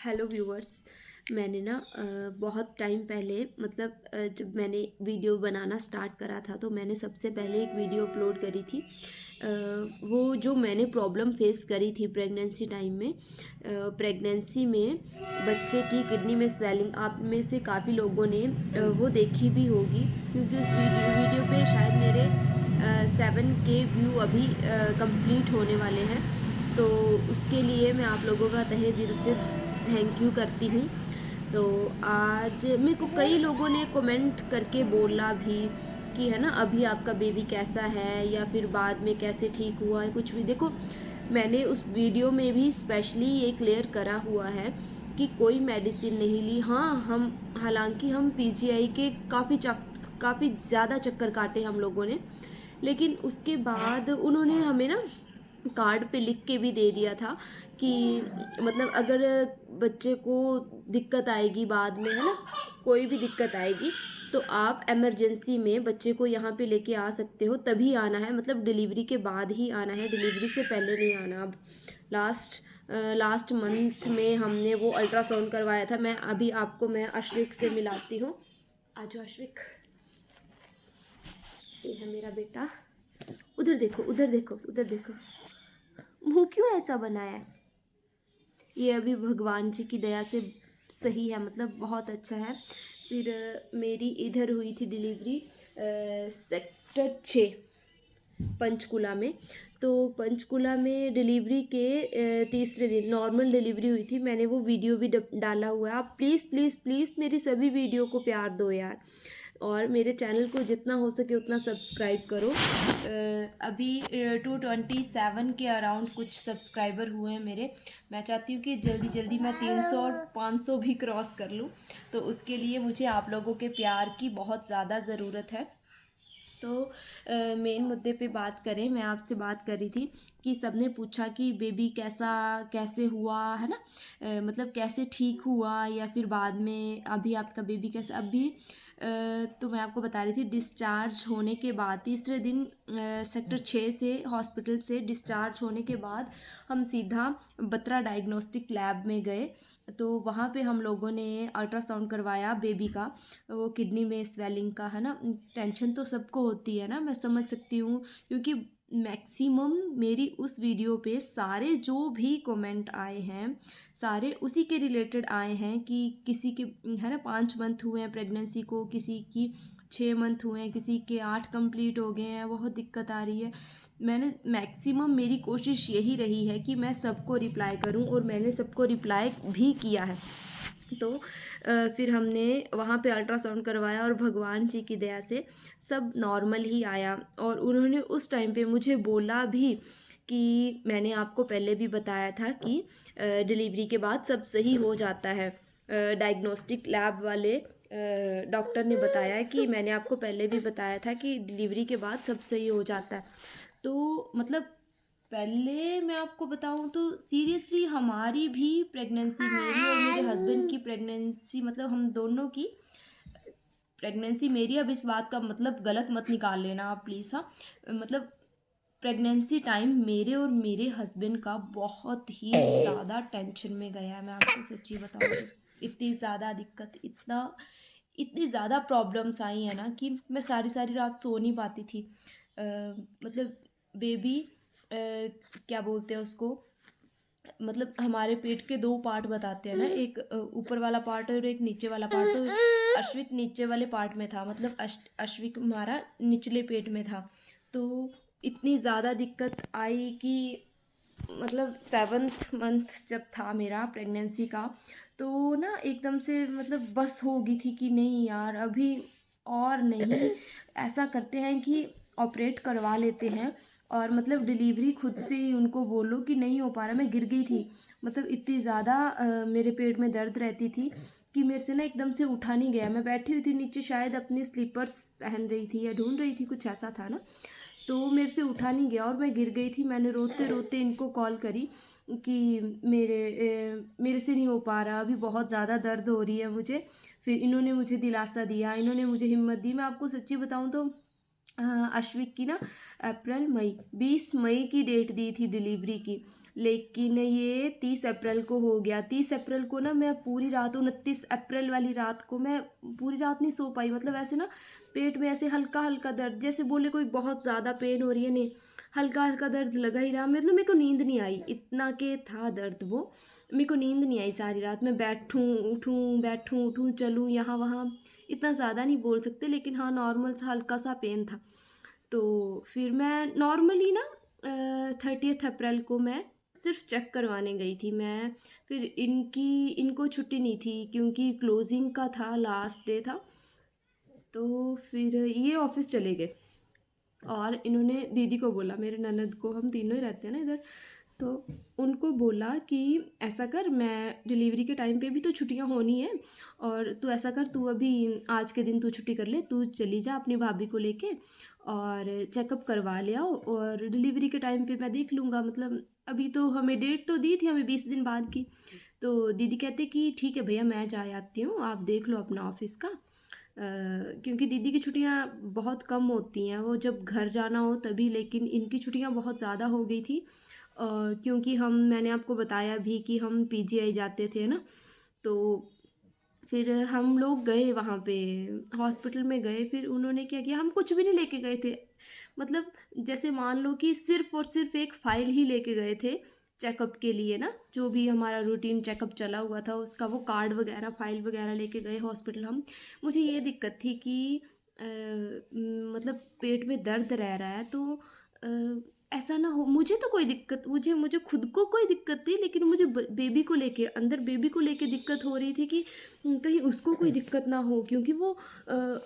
Hello viewers. मैंने ना बहुत टाइम पहले जब मैंने वीडियो बनाना स्टार्ट करा था तो मैंने सबसे पहले एक वीडियो अपलोड करी थी। अ, वो जो मैंने प्रॉब्लम फेस करी थी प्रेगनेंसी टाइम में। प्रेगनेंसी में बच्चे की किडनी में स्वेलिंग आप में से काफ़ी लोगों ने वो देखी भी होगी, क्योंकि उस वीडियो पे शायद मेरे 7K व्यू अभी कंप्लीट होने वाले हैं। तो उसके लिए मैं आप लोगों का तहे दिल से थैंक यू करती हूँ। तो आज मेरे को कई लोगों ने कमेंट करके बोला भी कि है ना, अभी आपका बेबी कैसा है या फिर बाद में कैसे ठीक हुआ है, कुछ भी। देखो, मैंने उस वीडियो में भी स्पेशली ये क्लियर करा हुआ है कि कोई मेडिसिन नहीं ली। हाँ, हम हालांकि हम पीजीआई के काफ़ी ज़्यादा चक्कर काटे हम लोगों ने, लेकिन उसके बाद उन्होंने हमें ना कार्ड पे लिख के भी दे दिया था कि मतलब अगर बच्चे को दिक्कत आएगी बाद में, है ना, कोई भी दिक्कत आएगी तो आप इमरजेंसी में बच्चे को यहाँ पे लेके आ सकते हो, तभी आना है। मतलब डिलीवरी के बाद ही आना है, डिलीवरी से पहले नहीं आना। अब लास्ट मंथ में हमने वो अल्ट्रासाउंड करवाया था। मैं अश्विक से मिलाती हूँ। आजो अश्विक, ये है मेरा बेटा। उधर देखो, उधर देखो, उधर देखो, मुंह क्यों ऐसा बनाया है? ये अभी भगवान जी की दया से सही है, मतलब बहुत अच्छा है। फिर मेरी इधर हुई थी डिलीवरी सेक्टर 6 पंचकुला में। तो पंचकुला में डिलीवरी के तीसरे दिन नॉर्मल डिलीवरी हुई थी। मैंने वो वीडियो भी डाला हुआ है। आप प्लीज़ प्लीज़ प्लीज़ मेरी सभी वीडियो को प्यार दो यार, और मेरे चैनल को जितना हो सके उतना सब्सक्राइब करो। अभी 227 के अराउंड कुछ सब्सक्राइबर हुए हैं मेरे। मैं चाहती हूँ कि जल्दी जल्दी मैं 300 और 500 भी क्रॉस कर लूँ। तो उसके लिए मुझे आप लोगों के प्यार की बहुत ज़्यादा ज़रूरत है। तो मेन मुद्दे पे बात करें, मैं आपसे बात कर रही थी कि सबने पूछा कि बेबी कैसे हुआ, है ना, मतलब कैसे ठीक हुआ या फिर बाद में अभी आपका बेबी कैसा। अभी तो मैं आपको बता रही थी, डिस्चार्ज होने के बाद तीसरे दिन सेक्टर 6 से हॉस्पिटल से डिस्चार्ज होने के बाद हम सीधा बत्रा डायग्नोस्टिक लैब में गए। तो वहाँ पे हम लोगों ने अल्ट्रासाउंड करवाया बेबी का। वो किडनी में स्वेलिंग का, है ना, टेंशन तो सबको होती है ना, मैं समझ सकती हूँ। क्योंकि मैक्सिमम मेरी उस वीडियो पे सारे जो भी कमेंट आए हैं सारे उसी के रिलेटेड आए हैं कि किसी के, है ना, 5 मंथ हुए हैं प्रेगनेंसी को, किसी की 6 मंथ हुए हैं, किसी के 8 कंप्लीट हो गए हैं, बहुत दिक्कत आ रही है। मैंने मैक्सिमम मेरी कोशिश यही रही है कि मैं सबको रिप्लाई करूं, और मैंने सबको रिप्लाई भी किया है। तो फिर हमने वहाँ पे अल्ट्रासाउंड करवाया और भगवान जी की दया से सब नॉर्मल ही आया। और उन्होंने उस टाइम पे मुझे बोला भी कि मैंने आपको पहले भी बताया था कि डिलीवरी के बाद सब सही हो जाता है। डायग्नोस्टिक लैब वाले डॉक्टर ने बताया कि मैंने आपको पहले भी बताया था कि डिलीवरी के बाद सब सही हो जाता है। तो मतलब पहले मैं आपको बताऊं तो सीरियसली हमारी भी प्रेगनेंसी, मेरी और मेरे हस्बैंड की प्रेगनेंसी, मतलब हम दोनों की प्रेगनेंसी, मेरी, अब इस बात का मतलब गलत मत निकाल लेना आप प्लीज़। हाँ, मतलब प्रेगनेंसी टाइम मेरे और मेरे हस्बैंड का बहुत ही ज़्यादा टेंशन में गया है। मैं आपको सच्ची बताऊँ तो इतनी ज़्यादा दिक्कत, इतनी ज़्यादा प्रॉब्लम्स आई हैं ना कि मैं सारी सारी रात सो नहीं पाती थी। मतलब बेबी, क्या बोलते हैं उसको, मतलब हमारे पेट के 2 पार्ट बताते हैं ना, एक ऊपर वाला पार्ट और एक नीचे वाला पार्ट। तो अश्विक नीचे वाले पार्ट में था, मतलब अश्विक हमारा निचले पेट में था। तो इतनी ज़्यादा दिक्कत आई कि मतलब 7th मंथ जब था मेरा प्रेगनेंसी का, तो ना एकदम से मतलब बस हो गई थी कि नहीं यार, अभी और नहीं, ऐसा करते हैं कि ऑपरेट करवा लेते हैं। और मतलब डिलीवरी खुद से ही उनको बोलो कि नहीं हो पा रहा। मैं गिर गई थी, मतलब इतनी ज़्यादा मेरे पेट में दर्द रहती थी कि मेरे से ना एकदम से उठा नहीं गया। मैं बैठी हुई थी नीचे, शायद अपनी स्लीपर्स पहन रही थी या ढूंढ रही थी, कुछ ऐसा था ना। तो मेरे से उठा नहीं गया और मैं गिर गई थी। मैंने रोते रोते इनको कॉल करी कि मेरे से नहीं हो पा रहा, अभी बहुत ज़्यादा दर्द हो रही है मुझे। फिर इन्होंने मुझे दिलासा दिया, इन्होंने मुझे हिम्मत दी। मैं आपको सच्ची बताऊँ तो अश्विक की ना अप्रैल मई 20 मई की डेट दी थी डिलीवरी की, लेकिन ये 30 अप्रैल को हो गया। 30 अप्रैल को ना मैं पूरी रात, 29 अप्रैल वाली रात को मैं पूरी रात नहीं सो पाई। मतलब ऐसे ना पेट में ऐसे हल्का हल्का दर्द, जैसे बोले कोई बहुत ज़्यादा पेन हो रही है, नहीं, हल्का हल्का दर्द लगा ही रहा। मतलब मेरे को नींद नहीं आई, इतना के था दर्द वो। मेरे को नींद नहीं आई सारी रात। मैं बैठूं उठूं चलूं यहाँ वहाँ, इतना ज़्यादा नहीं बोल सकते, लेकिन हाँ नॉर्मल सा हल्का सा पेन था। तो फिर मैं नॉर्मली ना 30 अप्रैल को मैं सिर्फ चेक करवाने गई थी मैं। फिर इनको छुट्टी नहीं थी क्योंकि क्लोजिंग का था, लास्ट डे था। तो फिर ये ऑफिस चले गए और इन्होंने दीदी को बोला, मेरे ननद को, हम तीनों ही रहते हैं ना इधर, तो उनको बोला कि ऐसा कर, मैं डिलीवरी के टाइम पे भी तो छुट्टियां होनी है, और तू ऐसा कर, तू अभी आज के दिन तू छुट्टी कर ले, तू चली जा अपनी भाभी को लेके और चेकअप करवा ले आओ, और डिलीवरी के टाइम पे मैं देख लूँगा। मतलब अभी तो हमें डेट तो दी थी हमें 20 दिन बाद की। तो दीदी कहते कि ठीक है भैया मैं जा आती हूँ, आप देख लो अपना ऑफिस का। क्योंकि दीदी की छुट्टियां बहुत कम होती हैं, वो जब घर जाना हो तभी, लेकिन इनकी छुट्टियां बहुत ज़्यादा हो गई थी। क्योंकि मैंने आपको बताया भी कि हम पीजीआई जाते थे ना, तो फिर हम लोग गए वहाँ पे, हॉस्पिटल में गए। फिर उन्होंने क्या किया, हम कुछ भी नहीं लेके गए थे। मतलब जैसे मान लो कि सिर्फ और सिर्फ एक फ़ाइल ही लेके गए थे चेकअप के लिए ना, जो भी हमारा रूटीन चेकअप चला हुआ था उसका वो कार्ड वगैरह, फाइल वगैरह लेके गए हॉस्पिटल हम। मुझे ये दिक्कत थी कि मतलब पेट में दर्द रह रहा है, तो ऐसा ना हो, मुझे तो कोई दिक्कत, मुझे खुद को कोई दिक्कत थी, लेकिन मुझे बेबी को लेके, अंदर बेबी को लेके दिक्कत हो रही थी कि कहीं उसको कोई दिक्कत ना हो, क्योंकि वो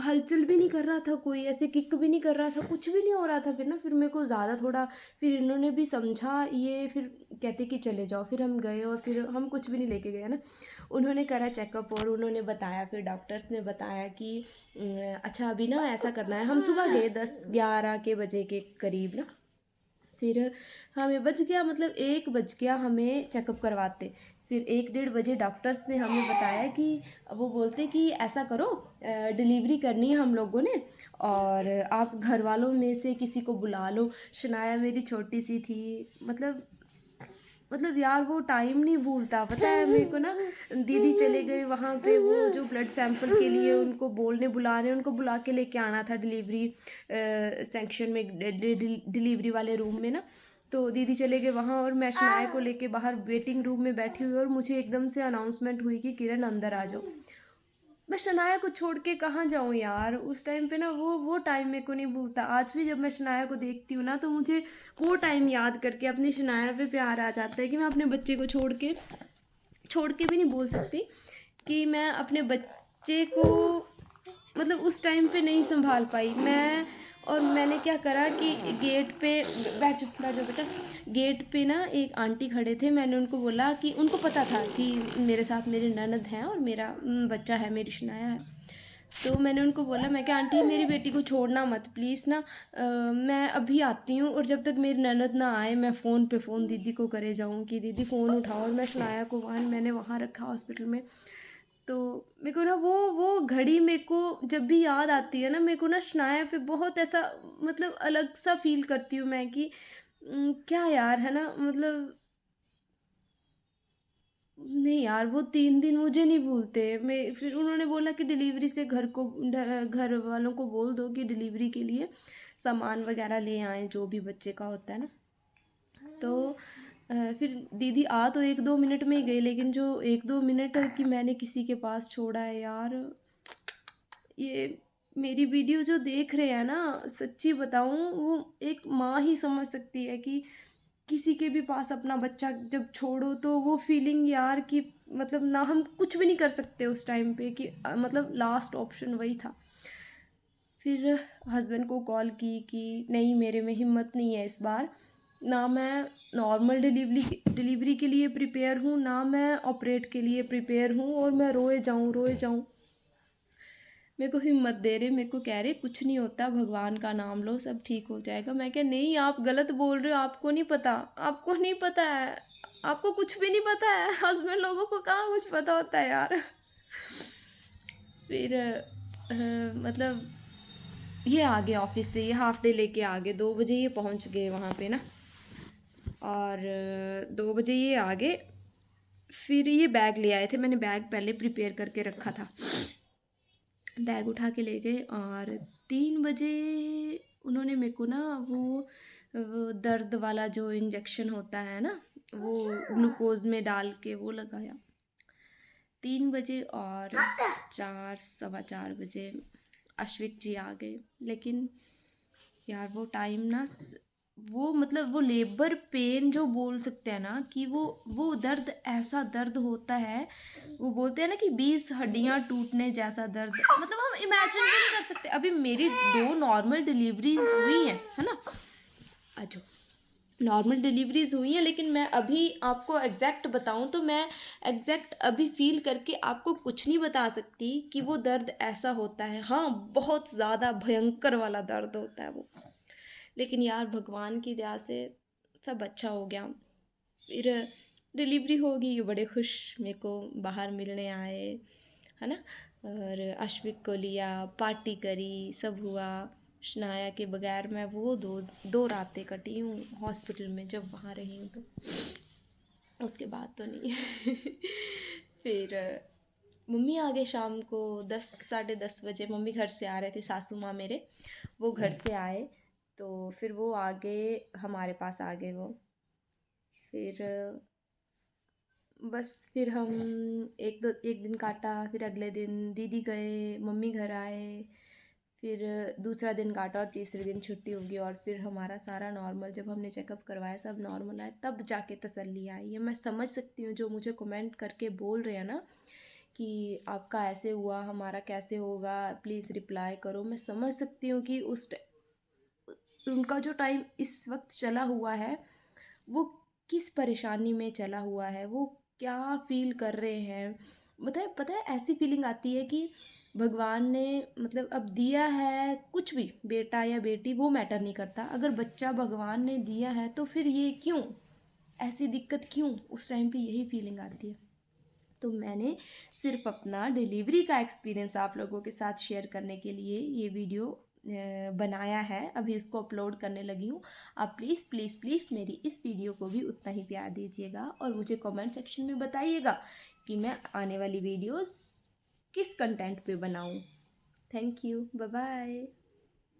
हलचल भी नहीं कर रहा था, कोई ऐसे किक भी नहीं कर रहा था, कुछ भी नहीं हो रहा था। फिर ना फिर मेरे को ज़्यादा थोड़ा, फिर इन्होंने भी समझा ये, फिर कहते कि चले जाओ। फिर हम गए और फिर हम कुछ भी नहीं लेके गए ना, उन्होंने करा चेकअप और उन्होंने बताया, फिर डॉक्टर्स ने बताया कि अच्छा अभी ना ऐसा करना है। हम सुबह गए 10-11 के बजे के करीब ना, फिर हमें बज गया, मतलब 1 बज गया हमें चेकअप करवाते। फिर 1-1:30 बजे डॉक्टर्स ने हमें बताया कि, वो बोलते कि ऐसा करो, डिलीवरी करनी है हम लोगों ने, और आप घर वालों में से किसी को बुला लो। शनाया मेरी छोटी सी थी, मतलब यार वो टाइम नहीं भूलता, पता है मेरे को ना। दीदी चले गए वहाँ पे, वो जो ब्लड सैंपल के लिए उनको बुलाने, उनको बुला के लेके आना था डिलीवरी सेक्शन में, डिलीवरी वाले रूम में ना। तो दीदी चले गए वहाँ और मैं शनाया को लेके बाहर वेटिंग रूम में बैठी हुई, और मुझे एकदम से अनाउंसमेंट हुई कि किरण अंदर आ जाओ। मैं शनाया को छोड़ के कहाँ जाऊँ यार, उस टाइम पे ना वो टाइम मेरे को नहीं भूलता। आज भी जब मैं शनाया को देखती हूँ ना, तो मुझे वो टाइम याद करके अपनी शनाया पे प्यार आ जाता है कि मैं अपने बच्चे को छोड़ के भी नहीं बोल सकती कि मैं अपने बच्चे को, मतलब उस टाइम पे नहीं संभाल पाई मैं। और मैंने क्या करा कि गेट पे, बैठ जाओ बेटा, गेट पे ना एक आंटी खड़े थे, मैंने उनको बोला कि, उनको पता था कि मेरे साथ मेरी ननद हैं और मेरा बच्चा है, मेरी शनाया है। तो मैंने उनको बोला, मैं क्या आंटी मेरी बेटी को छोड़ना मत प्लीज़ ना, मैं अभी आती हूँ, और जब तक मेरी ननद ना आए मैं फ़ोन पे फ़ोन दीदी को करे जाऊँ कि दीदी फ़ोन उठाओ। और मैं शनाया को मैंने वहाँ रखा हॉस्पिटल में। तो मेरे को ना वो घड़ी मेरे को जब भी याद आती है ना, मेरे को ना शनाया पे बहुत ऐसा, मतलब अलग सा फील करती हूँ मैं कि क्या यार, है ना, मतलब नहीं यार, वो 3 दिन मुझे नहीं भूलते। मैं फिर उन्होंने बोला कि डिलीवरी से घर वालों को बोल दो कि डिलीवरी के लिए सामान वगैरह ले आएँ, जो भी बच्चे का होता है ना। तो फिर दीदी आ तो 1-2 मिनट में ही गई, लेकिन जो 1-2 मिनट कि मैंने किसी के पास छोड़ा है यार, ये मेरी वीडियो जो देख रहे हैं ना, सच्ची बताऊँ, वो एक माँ ही समझ सकती है कि किसी के भी पास अपना बच्चा जब छोड़ो तो वो फीलिंग यार कि, मतलब ना हम कुछ भी नहीं कर सकते उस टाइम पे कि मतलब लास्ट ऑप्शन वही था। फिर हस्बैंड को कॉल की कि नहीं मेरे में हिम्मत नहीं है इस बार, ना मैं नॉर्मल डिलीवरी के लिए प्रिपेयर हूँ, ना मैं ऑपरेट के लिए प्रिपेयर हूँ, और मैं रोए जाऊँ। मेरे को हिम्मत दे रहे, मेरे को कह रहे कुछ नहीं होता, भगवान का नाम लो सब ठीक हो जाएगा। मैं क्या, नहीं आप गलत बोल रहे हो, आपको नहीं पता, आपको नहीं पता है, आपको कुछ भी नहीं पता है। हस्बैंड लोगों को कहाँ कुछ पता होता है यार। फिर मतलब ये आ गए ऑफिस से, ये हाफ डे लेके आ गए, 2 बजे ये पहुंच गए वहाँ पे ना, और 2 बजे ये आ गए। फिर ये बैग ले आए थे, मैंने बैग पहले प्रिपेयर करके रखा था, बैग उठा के ले गए। और 3 बजे उन्होंने मेरे को ना वो दर्द वाला जो इंजेक्शन होता है ना, वो ग्लूकोज में डाल के वो लगाया 3 बजे। और 4 सवा 4 बजे अश्विक जी आ गए। लेकिन यार वो टाइम ना, वो मतलब वो लेबर पेन जो बोल सकते हैं ना, कि वो दर्द, ऐसा दर्द होता है। वो बोलते हैं ना कि 20 हड्डियां टूटने जैसा दर्द, मतलब हम इमेजिन भी नहीं कर सकते। अभी मेरी 2 नॉर्मल डिलीवरीज हुई हैं, है ना, अच्छा, नॉर्मल डिलीवरीज हुई हैं, लेकिन मैं अभी आपको एग्जैक्ट बताऊं तो मैं एग्जैक्ट अभी फील करके आपको कुछ नहीं बता सकती कि वो दर्द ऐसा होता है। हाँ, बहुत ज़्यादा भयंकर वाला दर्द होता है वो। लेकिन यार भगवान की दया से सब अच्छा हो गया। फिर डिलीवरी होगी, बड़े खुश मेरे को बाहर मिलने आए, है ना, और अश्विक को लिया, पार्टी करी, सब हुआ। शनाया के बगैर मैं वो दो दो रातें कटी हूँ हॉस्पिटल में, जब वहाँ रही हूँ तो, उसके बाद तो नहीं। फिर मम्मी आ गए शाम को 10 साढ़े 10 बजे। मम्मी घर से आ रहे थे, सासू माँ मेरे, वो घर से आए, तो फिर वो आ गए, हमारे पास आ गए वो। फिर बस फिर हम एक दिन काटा, फिर अगले दिन दीदी गए, मम्मी घर आए, फिर दूसरा दिन काटा, और तीसरे दिन छुट्टी होगी। और फिर हमारा सारा नॉर्मल, जब हमने चेकअप करवाया सब नॉर्मल आया, तब जाके तसल्ली आई है। मैं समझ सकती हूँ जो मुझे कमेंट करके बोल रहे हैं ना कि आपका ऐसे हुआ, हमारा कैसे होगा, प्लीज़ रिप्लाई करो। मैं समझ सकती हूँ कि उनका जो टाइम इस वक्त चला हुआ है, वो किस परेशानी में चला हुआ है, वो क्या फील कर रहे हैं। पता है ऐसी फीलिंग आती है कि भगवान ने मतलब अब दिया है कुछ भी, बेटा या बेटी वो मैटर नहीं करता, अगर बच्चा भगवान ने दिया है तो फिर ये क्यों, ऐसी दिक्कत क्यों, उस टाइम पे यही फीलिंग आती है। तो मैंने सिर्फ अपना डिलीवरी का एक्सपीरियंस आप लोगों के साथ शेयर करने के लिए ये वीडियो बनाया है, अभी इसको अपलोड करने लगी हूँ। आप प्लीज़ प्लीज़ प्लीज़ मेरी इस वीडियो को भी उतना ही प्यार दीजिएगा, और मुझे कमेंट सेक्शन में बताइएगा कि मैं आने वाली वीडियोस किस कंटेंट पे बनाऊँ। Thank you, bye bye.